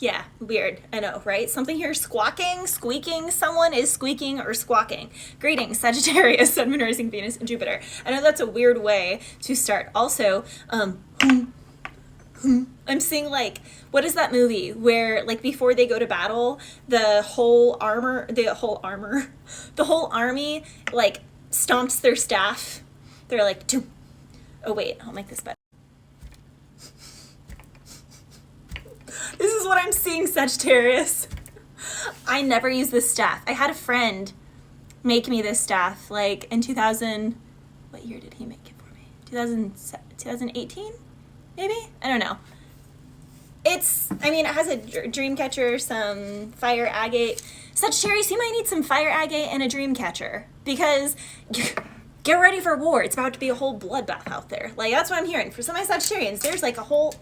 Yeah, weird. I know, right? Something here squawking, squeaking. Someone is squeaking or squawking. Greetings, Sagittarius, Sun, Moon, Rising, Venus, and Jupiter. I know that's a weird way to start. Also, I'm seeing like, what is that movie where like before they go to battle, the whole army like stomps their staff. They're like, oh wait, I'll make this better. This is what I'm seeing, Sagittarius. I never use this staff. I had a friend make me this staff like in 2000. What year did he make it for me? 2018? Maybe? I don't know. It has a dream catcher, some fire agate. Sagittarius, you might need some fire agate and a dream catcher because get ready for war. It's about to be a whole bloodbath out there. Like, that's what I'm hearing. For some of my Sagittarians, there's like a whole...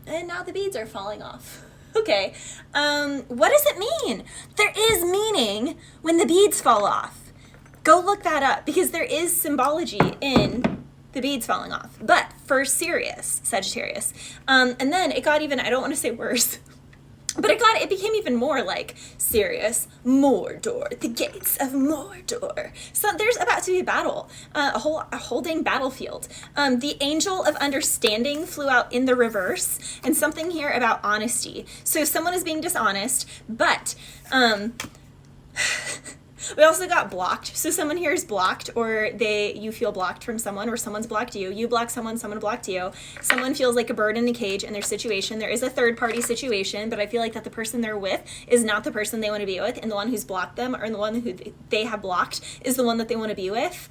And now the beads are falling off. Okay. What does it mean? There is meaning when the beads fall off. Go look that up because there is symbology in the beads falling off. But for serious Sagittarius. And then it got even, I don't want to say worse, but it became even more like serious. Mordor, the gates of Mordor. So there's about to be a battle, a whole dang battlefield. The angel of understanding flew out in the reverse, and something here about honesty. So someone is being dishonest, but we also got blocked. So someone here is blocked, or you feel blocked from someone, or someone's blocked you. You block someone blocked you. Someone feels like a bird in a cage in their situation. There is a third party situation, but I feel like that the person they're with is not the person they want to be with, and the one who's blocked them, or the one who they have blocked, is the one that they want to be with.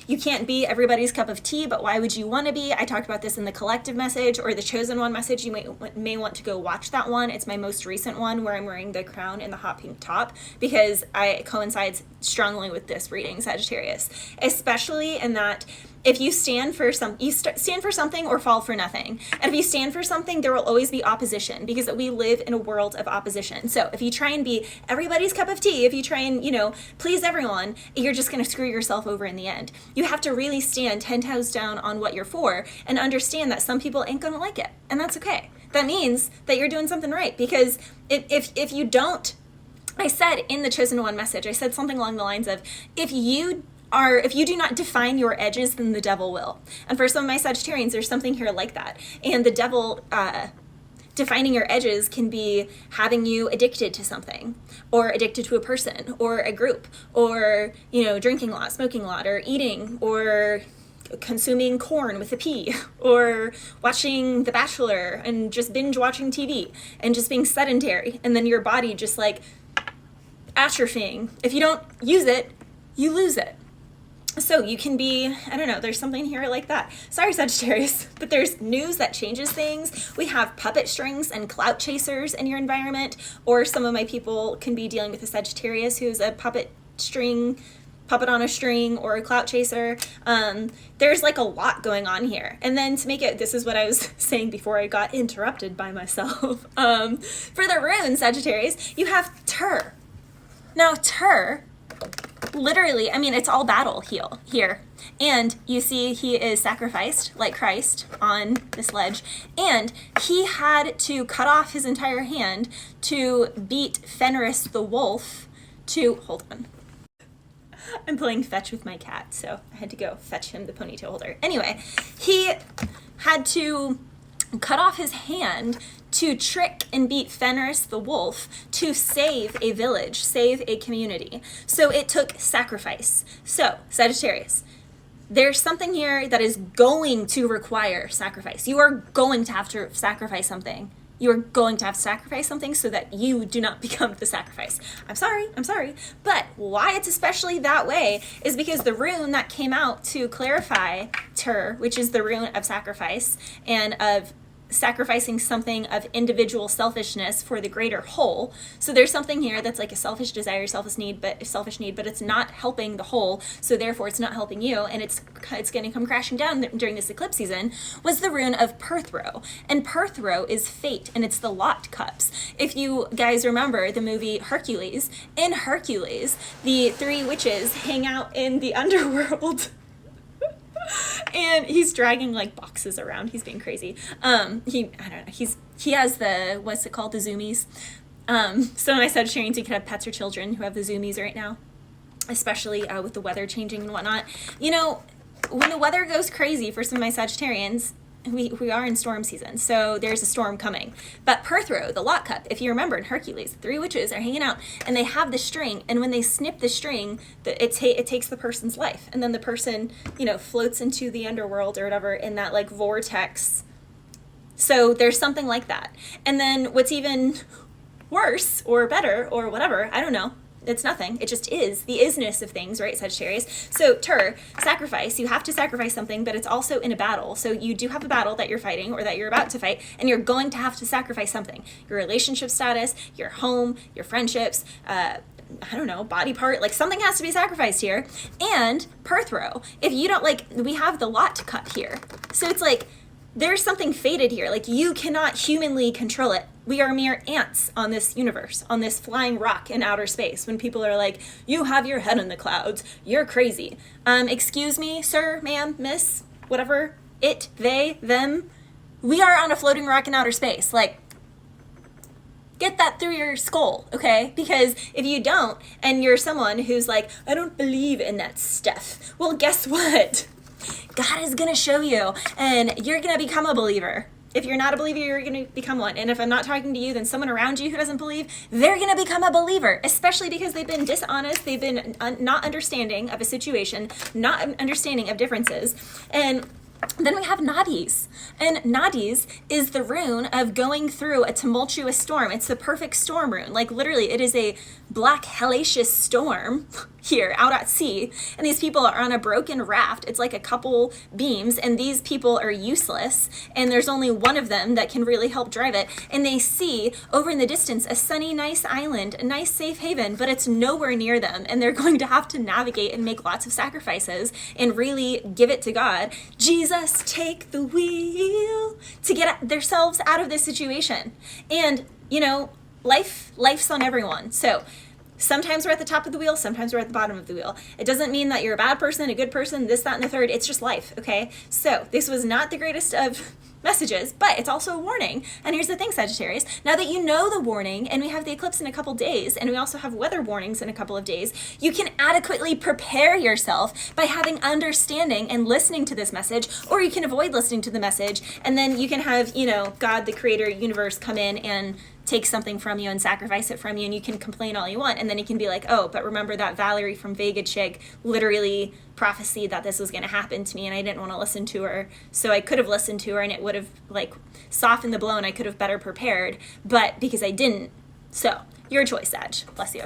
You can't be everybody's cup of tea, but why would you want to be? I talked about this in the collective message, or the chosen one message. You may want to go watch that one. It's my most recent one where I'm wearing the crown and the hot pink top, because I coincides strongly with this reading, Sagittarius, especially in that if you stand for something or fall for nothing. And if you stand for something, there will always be opposition, because we live in a world of opposition. So if you try and be everybody's cup of tea, if you try and, please everyone, you're just going to screw yourself over in the end. You have to really stand 10 toes down on what you're for and understand that some people ain't going to like it. And that's okay. That means that you're doing something right, because if you don't, I said in the chosen one message, I said something along the lines of, if you do not define your edges, then the devil will. And for some of my Sagittarians, there's something here like that. And the devil, defining your edges can be having you addicted to something, or addicted to a person, or a group, or, drinking a lot, smoking a lot, or eating, or consuming corn with a P, or watching The Bachelor and just binge watching TV and just being sedentary. And then your body just like atrophying. If you don't use it, you lose it. So you can be, I don't know, there's something here like that. Sorry, Sagittarius, but there's news that changes things. We have puppet strings and clout chasers in your environment, or some of my people can be dealing with a Sagittarius who's a puppet on a string, or a clout chaser. There's like a lot going on here. And then to make it, this is what I was saying before I got interrupted by myself. For the rune, Sagittarius, you have Tur. Now, Tur, literally, it's all battle here. And you see he is sacrificed like Christ on this ledge. And he had to cut off his entire hand to beat Fenris the wolf hold on. I'm playing fetch with my cat, so I had to go fetch him the ponytail holder. Anyway, he had to cut off his hand to trick and beat Fenris the wolf to save a village, save a community. So it took sacrifice. So, Sagittarius, there's something here that is going to require sacrifice. You are going to have to sacrifice something. You are going to have to sacrifice something so that you do not become the sacrifice. I'm sorry. But why it's especially that way is because the rune that came out to clarify Tur, which is the rune of sacrifice and of sacrificing something of individual selfishness for the greater whole. So there's something here that's like a selfish desire, selfish need, but it's not helping the whole. So therefore it's not helping you, and it's going to come crashing down during this eclipse season. Was the rune of Perthrow, and Perthrow is fate, and it's the Lot cups. If you guys remember the movie Hercules, in Hercules, the three witches hang out in the underworld. And he's dragging like boxes around. He's being crazy. I don't know. He has the, what's it called? The zoomies. Some of my Sagittarians, you could have pets or children who have the zoomies right now, especially with the weather changing and whatnot. You know, when the weather goes crazy for some of my Sagittarians, we are in storm season, so there's a storm coming. But Perthro, the lot cup, if you remember in Hercules, 3 witches are hanging out, and they have the string, and when they snip the string, it takes the person's life, and then the person, you know, floats into the underworld or whatever in that like vortex. So there's something like that. And then what's even worse or better or whatever, I don't know. It's nothing. It just is. The isness of things, right, Sagittarius? So, sacrifice. You have to sacrifice something, but it's also in a battle. So you do have a battle that you're fighting or that you're about to fight, and you're going to have to sacrifice something. Your relationship status, your home, your friendships, I don't know, body part, like something has to be sacrificed here. And Perthro, if you don't, like, we have the lot to cut here. So it's like, there's something fated here. Like, you cannot humanly control it. We are mere ants on this universe, on this flying rock in outer space. When people are like, you have your head in the clouds, you're crazy. Excuse me, sir, ma'am, miss, whatever, it, they, them. We are on a floating rock in outer space. Like, get that through your skull, okay? Because if you don't, and you're someone who's like, I don't believe in that stuff, well, guess what? God is gonna show you, and you're gonna become a believer. If you're not a believer, you're gonna become one. And if I'm not talking to you, then someone around you who doesn't believe, they're gonna become a believer, especially because they've been dishonest, they've been not understanding of a situation, not understanding of differences. And then we have Nadis. And Nadis is the rune of going through a tumultuous storm. It's the perfect storm rune. Like, literally, it is a black hellacious storm here out at sea, and these people are on a broken raft. It's like a couple beams, and these people are useless, and there's only one of them that can really help drive it, and they see over in the distance a sunny, nice island, a nice safe haven, but it's nowhere near them, and they're going to have to navigate and make lots of sacrifices and really give it to God. Jesus, take the wheel, to get themselves out of this situation. And, you know, life's on everyone. So sometimes we're at the top of the wheel, sometimes we're at the bottom of the wheel. It doesn't mean that you're a bad person, a good person, this, that, and the third. It's just life, okay? So this was not the greatest of messages, but it's also a warning. And here's the thing, Sagittarius. Now that you know the warning, and we have the eclipse in a couple days, and we also have weather warnings in a couple of days, you can adequately prepare yourself by having understanding and listening to this message, or you can avoid listening to the message, and then you can have, you know, God, the creator, universe, come in and take something from you and sacrifice it from you, and you can complain all you want, and then you can be like, oh, but remember that Valerie from Vega chick literally prophesied that this was going to happen to me, and I didn't want to listen to her, so I could have listened to her, and it would have like softened the blow, and I could have better prepared, but because I didn't. So your choice, Sag. Bless you.